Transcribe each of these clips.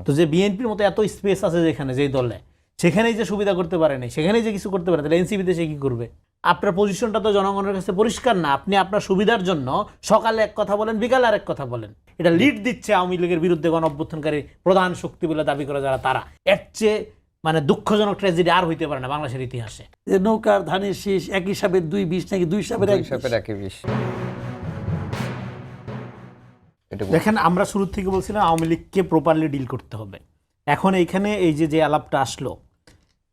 তো যে বিএনপির মতো এত স্পেস আছে যেখানে, যেই দলে, সেখানেই যে সুবিধা করতে পারে নাই, সেখানেই যে কিছু করতে পারে, তাহলে এনসিপিতে সে কি করবে? আপনার পজিশনটা তো জনগণের কাছে পরিষ্কার না। আপনি আপনার সুবিধার জন্য সকালে এক কথা বলেন, বিকালে আরেক কথা বলেন। এটা লিড দিচ্ছে আওয়ামী লীগের বিরুদ্ধে গণ অভ্যুত্থানকারী প্রধান শক্তি বলে দাবি করে যারা, তারা। এর চেয়ে মানে দুঃখজনক ট্র্যাজেডি আর হইতে পারে না বাংলাদেশের ইতিহাসে। যে নৌকার ধানের শীষ একই সাপের 2 বিষ নাকি 2 সাপের 1 বিষ। দেখেন, আমরা শুরু থেকে বলছিলাম আওয়ামী লীগকে প্রপারলি ডিল করতে হবে। এখন এইখানে এই যে আলাপটা আসলো,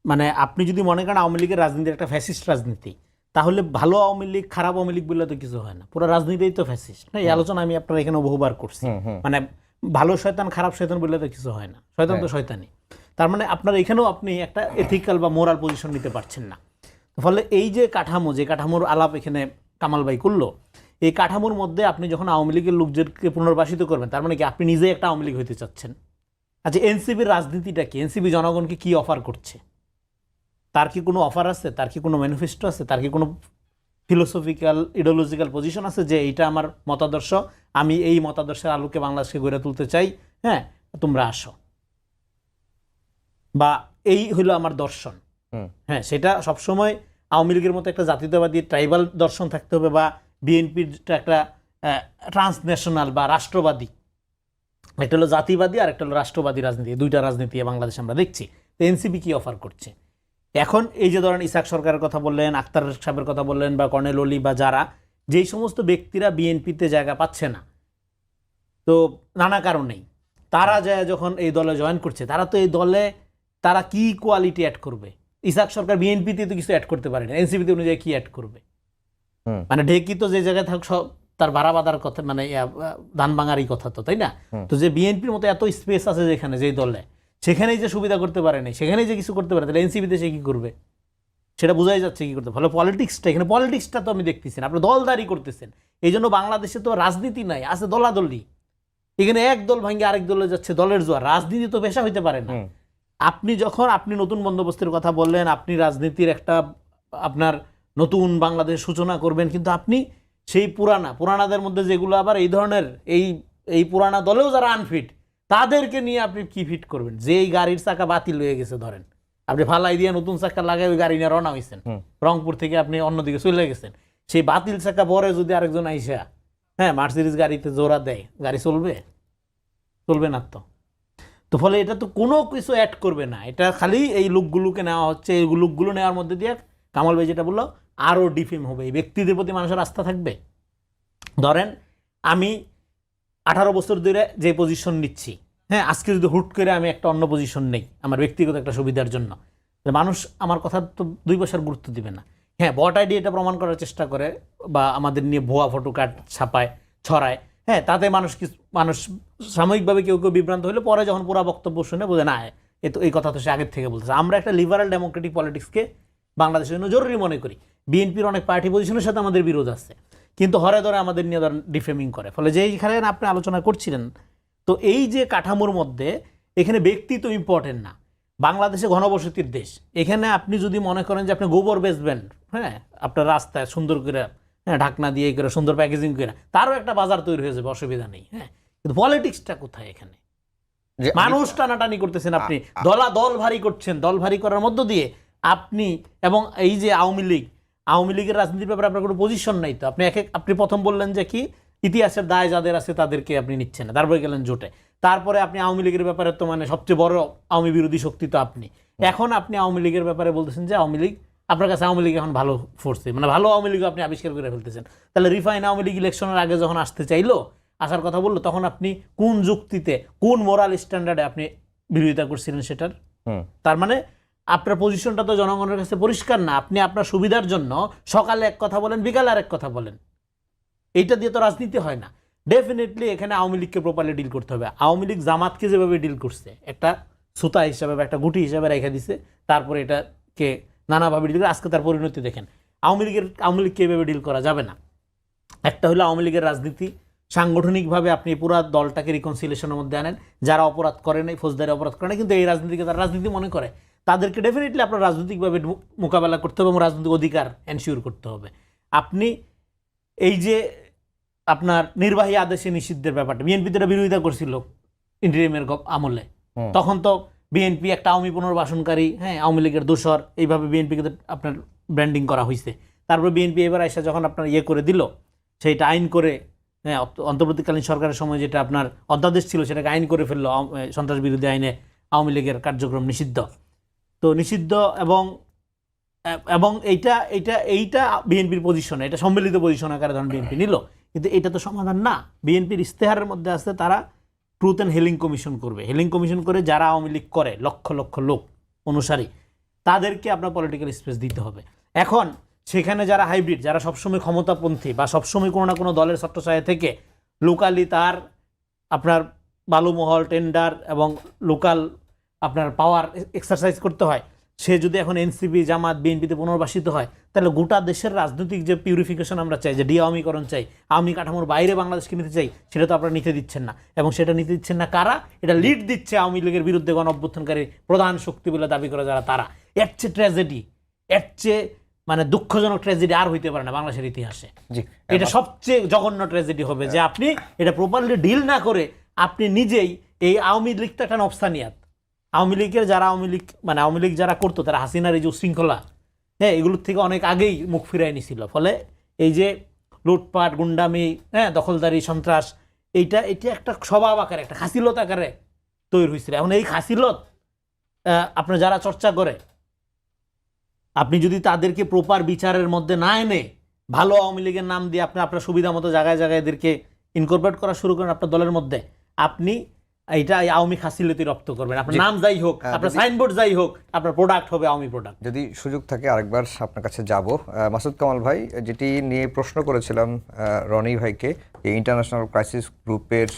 মানে আপনি যদি মনে করেন আওয়ামী লীগের রাজনীতি একটা ফ্যাসিস্ট রাজনীতি, তাহলে ভালো আওয়ামী লীগ খারাপ আওয়ামী লীগ বললে তো কিছু হয় না, পুরো রাজনীতিই তো ফ্যাসিস্ট। এই আলোচনা আমি আপনার এখানে বহুবার করছি। মানে ভালো শয়তান খারাপ শয়তান বললে তো কিছু হয় না, শয়তান তো শয়তানি। তার মানে আপনার এখানেও আপনি একটা এথিক্যাল বা মোরাল পজিশন নিতে পারছেন না। ফলে এই যে কাঠামো, যে কাঠামোর আলাপ এখানে কামাল ভাই করলো, এই কাঠামোর মধ্যে আপনি যখন আওয়ামী লীগের লোকদেরকে পুনর্বাসিত করবেন, তার মানে কি আপনি নিজেই একটা আওয়ামী লীগ হইতে চাচ্ছেন? আচ্ছা, এনসিপির রাজনীতিটা কি? এনসিপি জনগণকে কি অফার করছে? তার কি কোনো অফার আছে? তার কি কোনো ম্যানিফেস্টো আছে? তার কি কোনো ফিলোসফিক্যাল ইডিওলজিক্যাল পজিশন আছে যে এইটা আমার মতাদর্শ, আমি এই মতাদর্শের আলোকে বাংলাদেশকে গড়ে তুলতে চাই, হ্যাঁ তোমরা আসো, বা এই হলো আমার দর্শন? হ্যাঁ, সেটা সবসময় আওয়ামী লীগের মতো একটা জাতীয়তাবাদী ট্রাইবাল দর্শন থাকতে হবে, বা বিএনপির একটা ট্রান্সন্যাশনাল বা রাষ্ট্রবাদী, একটা হলো জাতিবাদী আর একটা হলো রাষ্ট্রবাদী রাজনীতি, দুইটা রাজনীতি বাংলাদেশে আমরা দেখছি। তো এনসিপি কি অফার করছে এখন? এই যে ধরেন ইসাক সরকারের কথা বললেন, আক্তার সাহেবের কথা বললেন, বা কর্নেল অলি, বা যারা, যেই সমস্ত ব্যক্তিরা বিএনপিতে জায়গা পাচ্ছে না, তো নানা কারণেই তারা যায় যখন এই দলে জয়েন করছে, তারা তো এই দলে তারা কি কোয়ালিটি অ্যাড করবে? ইসাক সরকার বিএনপিতে তো কিছু অ্যাড করতে পারে না, এনসিপিতে অনুযায়ী কি অ্যাড করবে? মানে ঢেকি তো যে জায়গায় থাক সব তার ভাড়া বাঁধার কথা, মানে ধান ভাঙারই কথা তো, তাই না? তো যে বিএনপির মতো এত স্পেস আছে যেখানে, যেই দলে, সেখানেই যে সুবিধা করতে পারে নাই, সেখানেই যে কিছু করতে পারে, তাহলে এনসিপিতে সে কি করবে? সেটা বোঝাই যাচ্ছে কি করতে। ফলে পলিটিক্সটা, এখানে পলিটিক্সটা তো আমি দেখতেছি না, আপনি দলদারি করতেছেন। এই জন্য বাংলাদেশে তো রাজনীতি নাই, আছে দলাদলি। এখানে এক দল ভাঙ্গে আরেক দলে যাচ্ছে, দলের জোয়ার। রাজনীতি তো পেশা হইতে পারে না। আপনি যখন আপনি নতুন বন্দোবস্তের কথা বললেন, আপনি রাজনীতির একটা আপনার নতুন বাংলাদেশ সূচনা করবেন, কিন্তু আপনি সেই পুরানাদের মধ্যে যেগুলো আবার এই ধরনের এই পুরানা দলেও যারা আনফিট, তাদেরকে নিয়ে আপনি কি ফিট করবেন? যে এই গাড়ির চাকা বাতিল হয়ে গেছে, ধরেন আপনি ফালাই দিয়ে নতুন চাকা লাগাই ওই গাড়ি নিয়ে রওনা হয়েছেন, রংপুর থেকে আপনি অন্যদিকে চলে গেছেন, সেই বাতিল চাকা পরে যদি আরেকজন আইসা মার্সিডিজ গাড়িতে জোড়া দেয়, গাড়ি চলবে? চলবে না তো। তো ফলে এটা তো কোনো কিছু অ্যাড করবে না, এটা খালি এই লোকগুলোকে নেওয়া হচ্ছে। এই লোকগুলো নেওয়ার মধ্যে দিয়ে কামাল ভাই যেটা বললো, আরও ডিফেম হবে, এই ব্যক্তিদের প্রতি মানুষের আস্থা থাকবে। ধরেন আমি 18 বছর ধরে যে পজিশন নিচ্ছি, আজকে যদি হুট করে আমি একটা অন্য পজিশন নেই আমার ব্যক্তিগত একটা সুবিধার জন্য, মানুষ আমার কথা তো 2 পয়সার গুরুত্ব দিবে না। ভোট আইডি এটা প্রমাণ করার চেষ্টা করে, বা আমাদের নিয়ে ভুয়া ফটো কার্ড ছাপায়, ছড়ায়, তাতে মানুষ সাময়িকভাবে কেউ কেউ বিভ্রান্ত হলে পরে যখন পুরো বক্তব্য শুনে বোঝে না এই কথা তো সে আগের থেকে বলতেছে। আমরা একটা লিবারাল ডেমোক্রেটিক পলিটিক্সকে বাংলাদেশের জন্য জরুরি মনে করি। বিএনপির অনেক পার্টি পজিশনের সাথে আমাদের বিরোধ আছে, কিন্তু হরে ধরে আমাদের নিয়ে ডিফেমিং করে। ফলে যেইখানে আপনি আলোচনা করছিলেন, তো এই যে কাঠামোর মধ্যে এখানে ব্যক্তি তো ইম্পর্টেন্ট না। বাংলাদেশে ঘনবসতির দেশ, এখানে আপনি যদি মনে করেন যে আপনি গোবর বেচবেন, আপনার রাস্তায় সুন্দর করে ঢাকনা দিয়ে করে সুন্দর প্যাকেজিং করে, তারও একটা বাজার তৈরি হয়ে যাবে, অসুবিধা নেই। কিন্তু পলিটিক্সটা কোথায়? এখানে মানুষ টানাটানি করতেছেন, আপনি দল ভারী করছেন। দল ভারী করার মধ্য দিয়ে আপনি, এবং এই যে আওয়ামী লীগের রাজনীতির ব্যাপারে আপনার কোনো পজিশন নাই। তো আপনি প্রথম বললেন যে কি ইতিহাসের দায় যাদের আছে তাদেরকে আপনি নিচ্ছেন না, তারপরে গেলেন জোটে। তারপরে আপনি আওয়ামী লীগের ব্যাপারে তো মানে সবচেয়ে বড় আওয়ামী বিরোধী শক্তি তো আপনি। এখন আপনি আওয়ামী লীগের ব্যাপারে বলতেছেন যে আওয়ামী লীগ, আপনার কাছে আওয়ামী লীগ এখন ভালো ফোর্সে, মানে ভালো আওয়ামী লীগ আপনি আবিষ্কার করে ফেলতেছেন। তাহলে রিফাইন আওয়ামী লীগ ইলেকশনের আগে যখন আসতে চাইলো, আসার কথা বললো, তখন আপনি কোন যুক্তিতে, কোন মোরাল স্ট্যান্ডার্ডে আপনি বিরোধিতা করছিলেন সেটার? তার মানে আপনার পজিশনটা তো জনগণের কাছে পরিষ্কার না। আপনি আপনার সুবিধার জন্য সকালে এক কথা বলেন, বিকালে আরেক কথা বলেন। এইটা দিয়ে তো রাজনীতি হয় না। ডেফিনেটলি এখানে আওয়ামী লীগকে প্রপারলি ডিল করতে হবে। আওয়ামী লীগ জামাতকে যেভাবে ডিল করছে, একটা সুতা হিসাবে বা একটা গুটি হিসাবে রেখে দিছে, তারপরে এটাকে নানাভাবে ডিল করে আজকে তার পরিণতি দেখেন। আওয়ামী লীগকে এভাবে ডিল করা যাবে না। একটা হলো আওয়ামী লীগের রাজনীতি, সাংগঠনিকভাবে আপনি পুরো দলটাকে রিকনসিলিয়েশনের মধ্যে আনেন। যারা অপরাধ করে নাই, ফৌজদারি অপরাধ করে নাই, কিন্তু এই রাজনীতিকে তারা রাজনীতি মনে করে, তাদেরকে ডেফিনেটলি আপনার রাজনৈতিকভাবে মোকাবেলা করতে হবে এবং রাজনৈতিক অধিকার এনশিওর করতে হবে। আপনি এই যে আপনার নির্বাহী আদেশে নিষিদ্ধের ব্যাপারটা, বিএনপি তো বিরোধিতা করছিল ইন্টারিমের আমলে, তখন তো বিএনপি একটা আওয়ামী পুনর্বাসনকারী, হ্যাঁ, আওয়ামী লীগের দোসর, এইভাবে বিএনপিকে আপনার ব্র্যান্ডিং করা হয়েছে। তারপর বিএনপি এবার এসে যখন আপনার ইয়ে করে দিল, সেইটা আইন করে, হ্যাঁ, অন্তর্বর্তীকালীন সরকারের সময় যেটা আপনার অধ্যাদেশ ছিল সেটাকে আইন করে ফেললো, সন্ত্রাস বিরোধী আইনে আওয়ামী লীগের কার্যক্রম নিষিদ্ধ। তো নিষিদ্ধ এবং এইটা এইটা এইটা বিএনপির পজিশনে, এটা সম্মিলিত পজিশন আকারে ধরেন বিএনপি নিল, কিন্তু এটা তো সমাধান না। বিএনপির ইশতেহারের মধ্যে আছে তারা ট্রুথ অ্যান্ড হিলিং কমিশন করবে। হিলিং কমিশন করে যারা আওয়ামী লীগ করে লক্ষ লক্ষ লোক অনুসারী, তাদেরকে আপনার পলিটিক্যাল স্পেস দিতে হবে। এখন সেখানে যারা হাইব্রিড, যারা সবসময় ক্ষমতাপন্থী বা সবসময় কোনো না কোনো দলের ছত্রছায়া থেকে লোকালি তার আপনার বালুমহল, টেন্ডার এবং লোকাল আপনার পাওয়ার এক্সারসাইজ করতে হয়, সে যদি এখন এনসিপি, জামাত, বিএনপিতে পুনর্বাসিত হয়, তাহলে গোটা দেশের রাজনৈতিক যে পিউরিফিকেশন আমরা চাই, যে ডিআওয়ামীকরণ চাই, আওয়ামী কাঠামোর বাইরে বাংলাদেশকে নিতে চাই, সেটা তো আপনারা নিতে দিচ্ছেন না। এবং সেটা নিতে দিচ্ছেন না কারা? এটা লিড দিচ্ছে আওয়ামী লীগের বিরুদ্ধে গণ অভ্যুত্থানকারী প্রধান শক্তি বলে দাবি করে যারা, তারা। এর চেয়ে ট্র্যাজেডি, এর চেয়ে মানে দুঃখজনক ট্র্যাজেডি আর হইতে পারে না বাংলাদেশের ইতিহাসে। এটা সবচেয়ে জঘন্য ট্র্যাজেডি হবে যে আপনি এটা প্রপারলি ডিল না করে আপনি নিজেই এই আওয়ামী লীগ তো একটা নফসানিয়াত, আওয়ামী লীগের যারা আওয়ামী লীগ যারা করতো তারা হাসিনার এই যে শৃঙ্খলা, হ্যাঁ, এগুলোর থেকে অনেক আগেই মুখ ফিরাই নিছিল। ফলে এই যে লুটপাট, গুন্ডামি, হ্যাঁ, দখলদারি, সন্ত্রাস, এটা একটা স্বভাব আকারে, একটা খাসিলত আকারে তৈরি হয়েছিল। এখন এই খাসিলত আপনার যারা চর্চা করে, আপনি যদি তাদেরকে প্রপার বিচারের মধ্যে না এনে ভালো আওয়ামী লীগের নাম দিয়ে আপনি আপনার সুবিধা মতো জায়গায় জায়গায় এদেরকে ইনকর্পোরেট করা শুরু করেন আপনার দলের মধ্যে, আপনি এইটা আওয়ামী খাসিলতি রপ্ত করবেন। আপনার নাম যাই হোক, আপনার সাইনবোর্ড যাই হোক, আপনার প্রোডাক্ট হবে আওয়ামী প্রোডাক্ট। যদি সুযোগ থাকে আরেকবার আপনার কাছে যাব, মাসুদ কামাল ভাই, যেটি নিয়ে প্রশ্ন করেছিলাম রনি ভাইকে, এই ইন্টারন্যাশনাল ক্রাইসিস গ্রুপের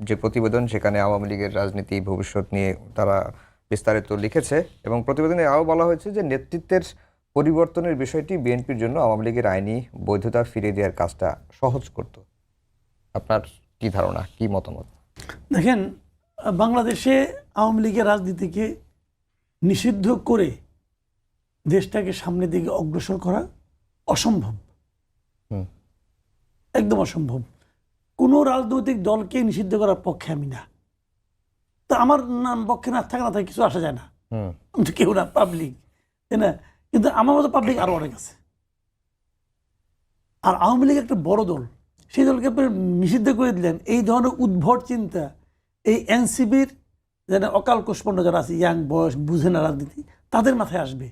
যে প্রতিবেদন, সেখানে আওয়ামী লীগের রাজনীতি ভবিষ্যৎ নিয়ে তারা বিস্তারিত লিখেছে এবং প্রতিবেদনে আরও বলা হয়েছে যে নেতৃত্বের পরিবর্তনের বিষয়টি বিএনপির জন্য আওয়ামী লীগের আইনি বৈধতা ফিরিয়ে দেওয়ার কাজটা সহজ করত। আপনার কি ধারণা, কি মতামত? দেখেন, বাংলাদেশে আওয়ামী লীগের রাজনীতিকে নিষিদ্ধ করে দেশটাকে সামনের দিকে অগ্রসর করা অসম্ভব, একদম অসম্ভব। কোনো রাজনৈতিক দলকে নিষিদ্ধ করার পক্ষে আমি না। তা আমার নাম পক্ষে না থাকে কিছু আসা যায় না, আমি তো কেউ না, পাবলিক, তাই না? কিন্তু আমার মতো পাবলিক আরো অনেক আছে। আর আওয়ামী লীগ একটা বড় দল, সেই দলকে নিষিদ্ধ করে দিলেন। এই ধরনের উদ্ভট চিন্তা এই এনসিপির যেন অকাল কুষ্পন্ন যারা আছে, ইয়াং বয়স, বুঝে না রাজনীতি, তাদের মাথায় আসবে।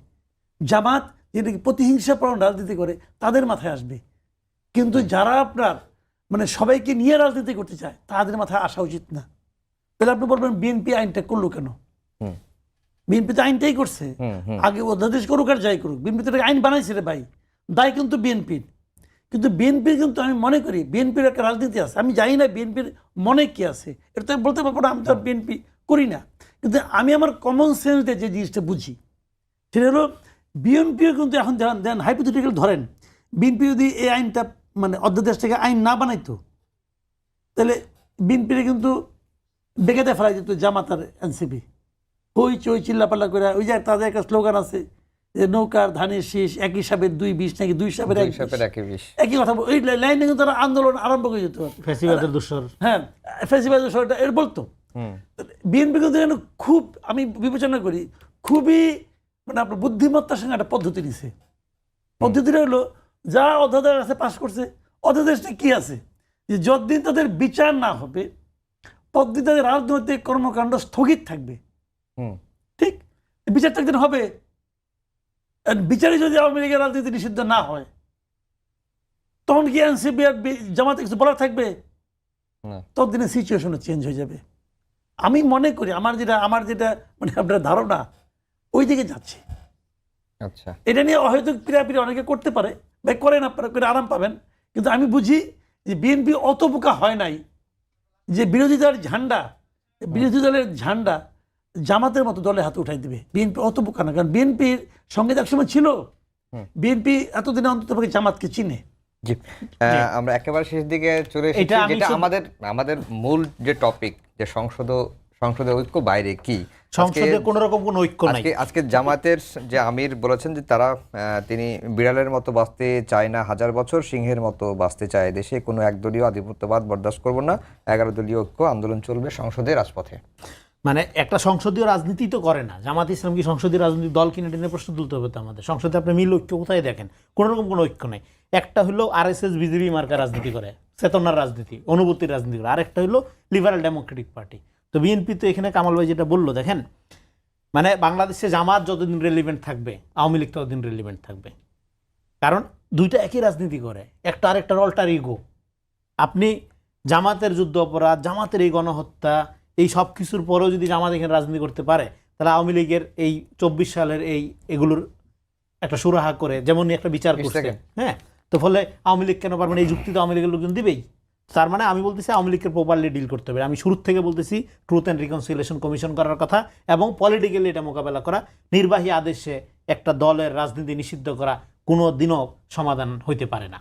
জামাত যেটা প্রতিহিংসাপরণ রাজনীতি করে, তাদের মাথায় আসবে। কিন্তু যারা আপনার মানে সবাইকে নিয়ে রাজনীতি করতে চায়, তাদের মাথায় আসা উচিত না। তাহলে আপনি বলবেন বিএনপি আইনটা করলো কেন? বিএনপি তো আইনটাই করছে, আগে অধ্যাদেশ করুক আর যাই করুক, বিএনপি তো আইন বানাইছে রে ভাই, দায় কিন্তু বিএনপির। কিন্তু বিএনপির কিন্তু আমি মনে করি বিএনপির একটা রাজনীতি আছে। আমি জানি না বিএনপির মনে কি আছে, এটা তো বলতে পারবো না, আমি তো বিএনপি করি না। কিন্তু আমি আমার কমন সেন্স দিয়ে যে জিনিসটা বুঝি, সেটা হলো বিএনপিও কিন্তু এখন দেন হাইপোথেটিক্যাল ধরেন, বিএনপি যদি এই আইনটা মানে অধ্যাদেশ থেকে আইন না বানাইতো, তাহলে বিএনপির কিন্তু বেকাতে ফেলাই যেত জামাত আর এনসিপি। হই চই চিল্লাপাল্লা করে, ওই যে তাদের একটা স্লোগান আছে যে নৌকার ধানের শীষ একই সাপের দুই বিষ, নাকি দুই সাপের একই বিষ, একই কথা। ওই লাইনে কিন্তু তারা আন্দোলন আরম্ভ করে যেত, ফ্যাসিবাদের দোসর, হ্যাঁ, ফ্যাসিবাদের দোসর এর বলতো। বিএনপি কিন্তু খুব, আমি বিবেচনা করি, খুবই মানে আপনার বুদ্ধিমত্তার সঙ্গে একটা পদ্ধতি নিছে। পদ্ধতিটা হলো যা অধ্যাদেশ আছে পাশ করছে, অধ্যাদেশটা কি আছে যে যতদিন তাদের বিচার না হবে ততদিন তাদের রাজনৈতিক কর্মকাণ্ড স্থগিত থাকবে। ঠিক, বিচারটা একদিন হবে। বিচারে যদি আওয়ামী লীগের রাজনীতি নিষিদ্ধ না হয়, তখন কি এনসিপি আর জামাতে কিছু বলার থাকবে? ততদিনে সিচুয়েশন চেঞ্জ হয়ে যাবে। আমি মনে করি আমার যেটা মানে আপনার ধারণা ওই দিকে যাচ্ছে। আচ্ছা, এটা নিয়ে হয়তো পিড়াপিড়ি অনেকে করতে পারে বা করেন, আপনারা করে আরাম পাবেন। কিন্তু আমি বুঝি যে বিএনপি অত বোকা হয় নাই যে বিরোধী দলের ঝান্ডা জামাতের মতো দলের হাতে উঠাই দেবে। বিএনপি অত বোকা না, কারণ বিএনপির সঙ্গে একসময় ছিল, বিএনপি এতদিনে অন্তত জামাতকে চিনে। জি, আমরা একেবারে শেষ দিকে চলে এসেছি, যেটা আমাদের মূল যে টপিক, যে সংসদে ঐক্য বাইরে কি, সংসদে কোন রকম কোন ঐক্য নাই। আজকে জামাতের যে আমির বলেছেন যে তিনি বিড়ালের মতো বাঁচতে চায় না 1000 বছর, সিংহের মতো বাঁচতে চায় দেশে, কোনো একদলীয় আধিপত্যবাদ বরদাস্ত করব না, 11 দলীয় ঐক্য আন্দোলন চলবে সংসদে, রাজপথে। মানে একটা সংসদীয় রাজনীতি তো করে না। জামাত ইসলাম কি সংসদীয় রাজনীতি দল কিনে টেনে প্রশ্ন তুলতে হবে তো আমাদের? সংসদে আপনি মিল ঐক্য কোথায় দেখেন? কোনো রকম কোনো ঐক্য নেই। একটা হলো RSS বিজেপি মার্কা রাজনীতি করে, চেতনার রাজনীতি, অনুভূতির রাজনীতি করে, আরেকটা হলো লিবারাল ডেমোক্রেটিক পার্টি। তো বিএনপি তো এখানে কামাল ভাই যেটা বললো, দেখেন মানে বাংলাদেশে জামাত যতদিন রেলিভেন্ট থাকবে, আওয়ামী লীগ ততদিন রেলিভেন্ট থাকবে। কারণ দুইটা একই রাজনীতি করে, একটা আরেকটার অল্টার ইগো। আপনি জামাতের যুদ্ধ অপরাধ, জামাতের এই গণহত্যা, এই সব কিছুর পরেও যদি জামাত এখানে রাজনীতি করতে পারে, তাহলে আওয়ামী লীগের এই 24 সালের এগুলোর একটা সুরাহা করে যেমনই একটা বিচার করছে, হ্যাঁ, তো ফলে আওয়ামী লীগ কেন পারবেন? এই যুক্তি তো আওয়ামী লীগের লোকজন দিবেই। তার মানে আমি বলতেছি আওয়ামী লীগকে প্রপারলি ডিল করতে হবে। আমি শুরু থেকে বলতেছি ট্রুথ অ্যান্ড রিকনসিলিয়েশন কমিশন করার কথা, এবং পলিটিক্যালি এটা মোকাবেলা করা। নির্বাহী আদেশে একটা দলের রাজনীতি নিষিদ্ধ করা কোনো দিনও সমাধান হইতে পারে না।